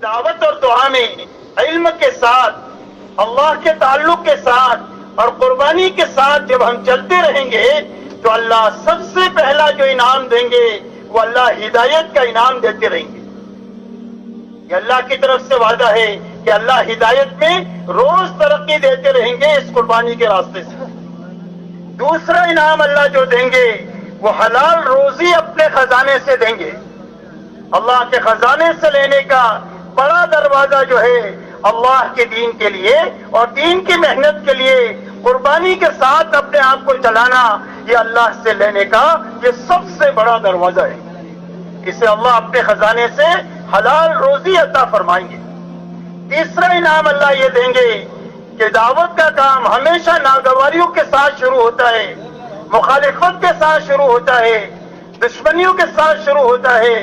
دعوت اور دعا میں علم کے ساتھ، اللہ کے تعلق کے ساتھ اور قربانی کے ساتھ جب ہم چلتے رہیں گے تو اللہ سب سے پہلا جو انعام دیں گے وہ اللہ ہدایت کا انعام دیتے رہیں گے۔ یہ اللہ کی طرف سے وعدہ ہے کہ اللہ ہدایت میں روز ترقی دیتے رہیں گے اس قربانی کے راستے سے۔ دوسرا انعام اللہ جو دیں گے وہ حلال روزی اپنے خزانے سے دیں گے۔ اللہ کے خزانے سے لینے کا بڑا دروازہ جو ہے اللہ کے دین کے لیے اور دین کی محنت کے لیے قربانی کے ساتھ اپنے آپ کو چلانا، یہ اللہ سے لینے کا یہ سب سے بڑا دروازہ ہے۔ اسے اللہ اپنے خزانے سے حلال روزی عطا فرمائیں گے۔ تیسرا انعام اللہ یہ دیں گے کہ دعوت کا کام ہمیشہ ناگواریوں کے ساتھ شروع ہوتا ہے، مخالفت کے ساتھ شروع ہوتا ہے، دشمنیوں کے ساتھ شروع ہوتا ہے۔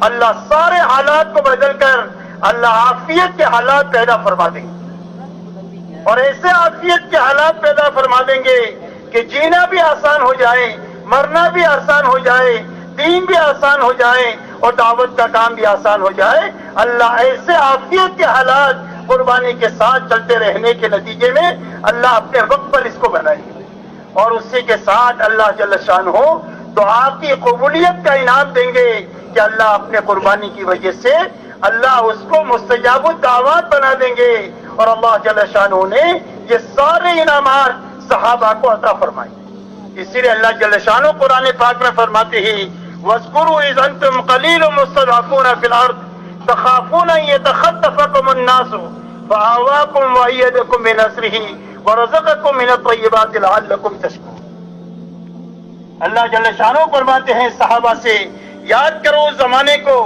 اللہ سارے حالات کو بدل کر اللہ عافیت کے حالات پیدا فرما دیں گے، اور ایسے عافیت کے حالات پیدا فرما دیں گے کہ جینا بھی آسان ہو جائے، مرنا بھی آسان ہو جائے، دین بھی آسان ہو جائے اور دعوت کا کام بھی آسان ہو جائے۔ اللہ ایسے عافیت کے حالات قربانی کے ساتھ چلتے رہنے کے نتیجے میں اللہ اپنے وقت پر اس کو بنائیں گے، اور اسی کے ساتھ اللہ جل شانہ دعا کی قبولیت کا انعام دیں گے کہ اللہ اپنے قربانی کی وجہ سے اللہ اس کو مستجاب الدعوات بنا دیں گے، اور اللہ جل شانہ نے یہ سارے انعامات صحابہ کو عطا فرمائے۔ اسی لیے اللہ جل شانہ قرآن پاک میں فرماتے ہیں وَاذْكُرُوا إِذْ أَنْتُمْ قَلِيلٌ مُسْتَضْعَفُونَ فِي الْأَرْضِ تَخَافُونَ أَنْ يَتَخَطَّفَكُمُ النَّاسُ فَآوَاكُمْ وَأَيَّدَكُمْ بِنَصْرِهِ وَرَزَقَكُمْ مِنَ الطَّيِّبَاتِ لَعَلَّكُمْ تَشْكُرُونَ۔ اللہ جل شانہ فرماتے ہیں صحابہ سے یاد کرو اس زمانے کو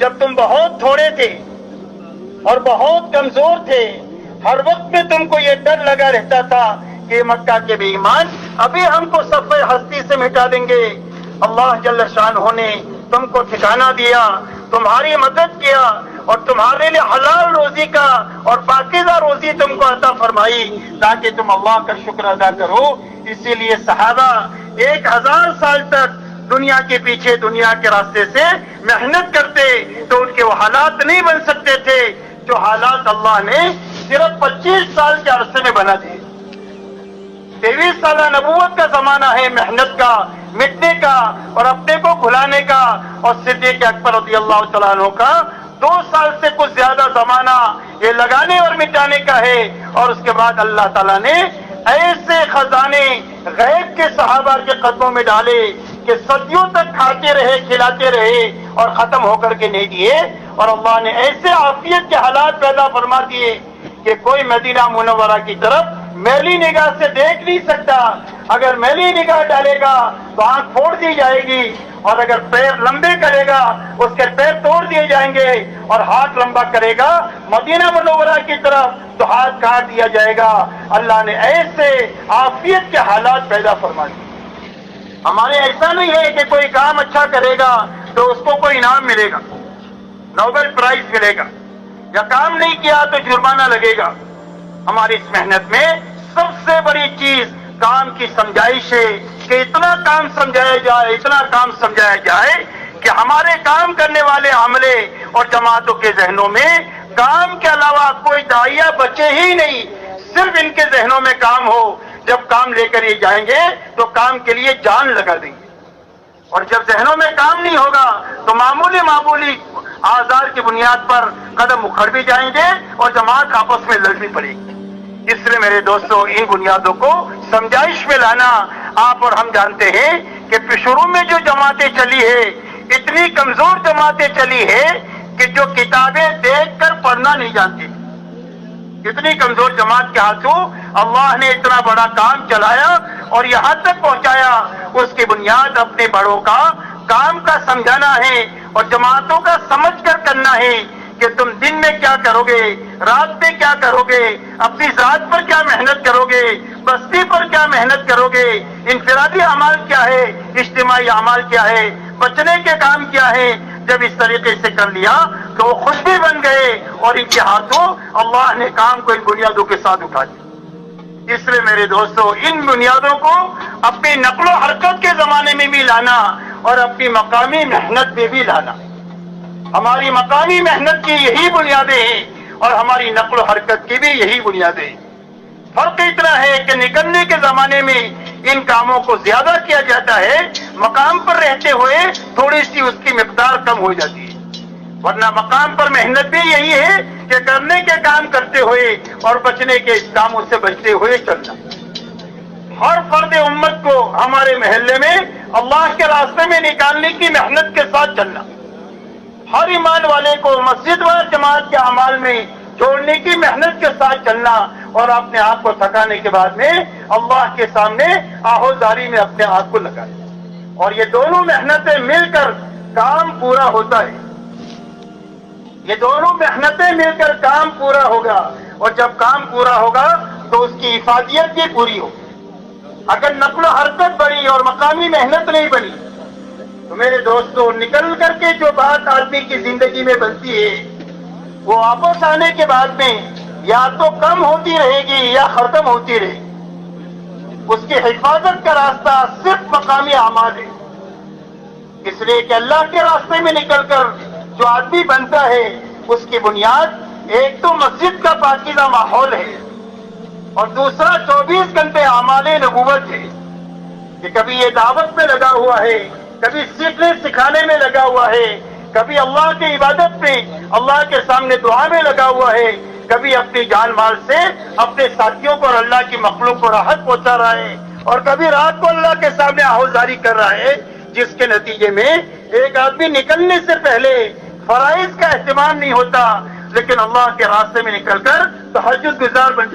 جب تم بہت تھوڑے تھے اور بہت کمزور تھے، ہر وقت میں تم کو یہ ڈر لگا رہتا تھا کہ مکہ کے بے ایمان ابھی ہم کو صفحہ ہستی سے مٹا دیں گے۔ اللہ جل شانہ نے تم کو ٹھکانہ دیا، تمہاری مدد کیا اور تمہارے لیے حلال روزی کا اور پاکیزہ روزی تم کو عطا فرمائی تاکہ تم اللہ کا شکر ادا کرو۔ اسی لیے صحابہ 1000 سال تک دنیا کے پیچھے دنیا کے راستے سے محنت کرتے تو ان کے وہ حالات نہیں بن سکتے تھے جو حالات اللہ نے صرف 25 سال کے عرصے میں بنا دیے۔ 23 سالہ نبوت کا زمانہ ہے محنت کا، مٹنے کا اور اپنے کو کھلانے کا، اور صدیق اکبر رضی اللہ تعالیٰ عنہ کا 2 سال سے کچھ زیادہ زمانہ یہ لگانے اور مٹانے کا ہے۔ اور اس کے بعد اللہ تعالیٰ نے ایسے خزانے غیب کے صحابہ کے قدموں میں ڈالے کہ صدیوں تک کھاتے رہے، کھلاتے رہے اور ختم ہو کر کے نہیں دیے، اور اللہ نے ایسے عافیت کے حالات پیدا فرما دیے کہ کوئی مدینہ منورہ کی طرف میلی نگاہ سے دیکھ نہیں سکتا۔ اگر میلی نگاہ ڈالے گا تو آنکھ پھوڑ دی جائے گی، اور اگر پیر لمبے کرے گا اس کے پیر توڑ دیے جائیں گے، اور ہاتھ لمبا کرے گا مدینہ منورہ کی طرف تو ہاتھ کاٹ دیا جائے گا۔ اللہ نے ایسے عافیت کے حالات پیدا فرما دیے۔ ہمارے ایسا نہیں ہے کہ کوئی کام اچھا کرے گا تو اس کو کوئی انعام ملے گا، نوبل پرائز ملے گا، یا کام نہیں کیا تو جرمانہ لگے گا۔ ہماری اس محنت میں سب سے بڑی چیز کام کی سمجھائش ہے کہ اتنا کام سمجھایا جائے، اتنا کام سمجھایا جائے کہ ہمارے کام کرنے والے عملے اور جماعتوں کے ذہنوں میں کام کے علاوہ کوئی داعیہ بچے ہی نہیں، صرف ان کے ذہنوں میں کام ہو۔ جب کام لے کر یہ جائیں گے تو کام کے لیے جان لگا دیں گے، اور جب ذہنوں میں کام نہیں ہوگا تو معمولی آزار کی بنیاد پر قدم اکھڑ بھی جائیں گے اور جماعت آپس میں لڑ بھی پڑے گی۔ اس لیے میرے دوستوں ان بنیادوں کو سمجھائش میں لانا، آپ اور ہم جانتے ہیں کہ شروع میں جو جماعتیں چلی ہے اتنی کمزور جماعتیں چلی ہے کہ جو کتابیں دیکھ کر پڑھنا نہیں جانتی، اتنی کمزور جماعت کے ہاتھوں اللہ نے اتنا بڑا کام چلایا اور یہاں تک پہنچایا۔ اس کی بنیاد اپنے بڑوں کا کام کا سمجھانا ہے اور جماعتوں کا سمجھ کر کرنا ہے کہ تم دن میں کیا کرو گے، رات میں کیا کرو گے، اپنی ذات پر کیا محنت کرو گے، بستی پر کیا محنت کرو گے، انفرادی اعمال کیا ہے، اجتماعی اعمال کیا ہے، بچنے کے کام کیا ہے۔ جب اس طریقے سے کر لیا تو وہ خود بھی بن گئے اور ان کے ہاتھوں اللہ نے کام کو ان بنیادوں کے ساتھ اٹھا دیا۔ اس لیے میرے دوستو ان بنیادوں کو اپنی نقل و حرکت کے زمانے میں بھی لانا اور اپنی مقامی محنت میں بھی لانا۔ ہماری مقامی محنت کی یہی بنیادیں ہیں اور ہماری نقل و حرکت کی بھی یہی بنیادیں ہیں۔ فرق اتنا ہے کہ نکلنے کے زمانے میں ان کاموں کو زیادہ کیا جاتا ہے، مقام پر رہتے ہوئے تھوڑی سی اس کی مقدار کم ہو جاتی ہے، ورنہ مقام پر محنت بھی یہی ہے کہ کرنے کے کام کرتے ہوئے اور بچنے کے کاموں سے بچتے ہوئے چلنا۔ ہر فرد امت کو ہمارے محلے میں اللہ کے راستے میں نکالنے کی محنت کے ساتھ چلنا، ہر ایمان والے کو مسجد و جماعت کے اعمال میں جوڑنے کی محنت کے ساتھ چلنا، اور اپنے آپ کو تھکانے کے بعد میں اللہ کے سامنے آہوزاری میں اپنے آپ کو لگانا، اور یہ دونوں محنتیں مل کر کام پورا ہوتا ہے، یہ دونوں محنتیں مل کر کام پورا ہوگا، اور جب کام پورا ہوگا تو اس کی افادیت بھی پوری ہوگی۔ اگر نقل و حرکت بڑی اور مقامی محنت نہیں بنی تو میرے دوستو، نکل کر کے جو بات آدمی کی زندگی میں بنتی ہے وہ واپس آنے کے بعد میں یا تو کم ہوتی رہے گی یا ختم ہوتی رہے گی۔ اس کی حفاظت کا راستہ صرف مقامی اعمال ہے، اس لیے کہ اللہ کے راستے میں نکل کر جو آدمی بنتا ہے اس کی بنیاد ایک تو مسجد کا پاکیزہ ماحول ہے، اور دوسرا 24 گھنٹے اعمال نبوت ہے، کہ کبھی یہ دعوت میں لگا ہوا ہے، کبھی سیکھنے سکھانے میں لگا ہوا ہے، کبھی اللہ کی عبادت میں اللہ کے سامنے دعا میں لگا ہوا ہے، کبھی اپنی جان مال سے اپنے ساتھیوں کو اور اللہ کی مخلوق کو راحت پہنچا رہا ہے، اور کبھی رات کو اللہ کے سامنے آہوزاری کر رہا ہے، جس کے نتیجے میں ایک آدمی نکلنے سے پہلے فرائض کا اہتمام نہیں ہوتا، لیکن اللہ کے راستے میں نکل کر تہجد گزار بن جاتا ہے۔